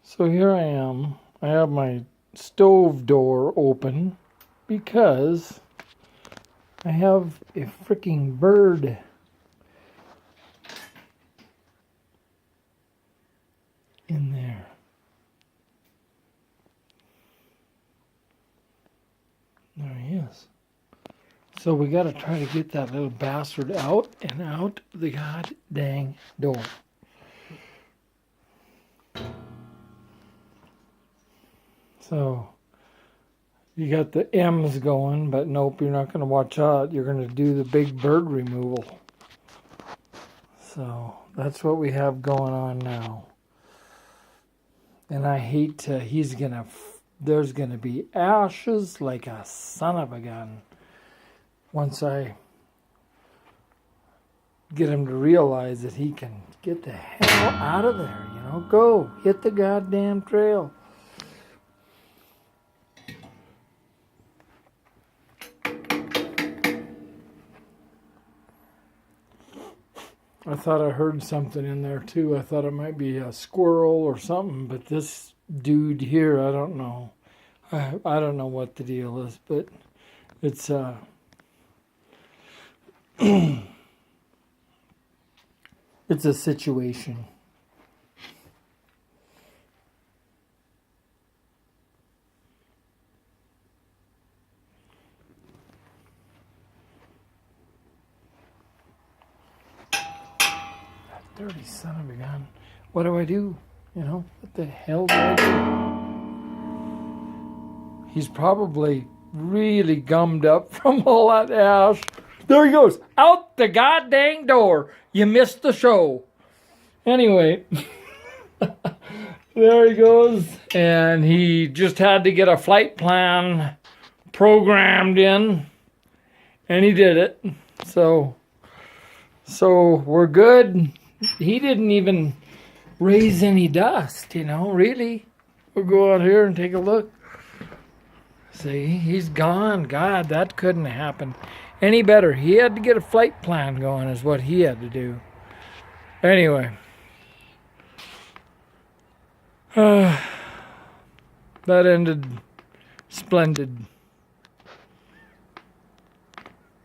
So here I am. I have my stove door open because I have a freaking bird in there. There he is. So we got to try to get that little bastard out and out the god dang door. So you got the M's going, but nope, you're not going to watch out. You're going to do the big bird removal. So that's what we have going on now. And I hate to, there's going to be ashes like a son of a gun once I get him to realize that he can get the hell out of there, go hit the goddamn trail. I thought I heard something in there too. I thought it might be a squirrel or something, but this dude here, I don't know. I don't know what the deal is, but it's it's a situation. Dirty son of a gun. What do I do? What the hell do I do? He's probably really gummed up from all that ash. There he goes. Out the goddamn door. You missed the show. Anyway. There he goes. And he just had to get a flight plan programmed in. And he did it. So we're good. He didn't even raise any dust, really. We'll go out here and take a look. See, he's gone. God, that couldn't happen any better. He had to get a flight plan going is what he had to do. Anyway. That ended splendid.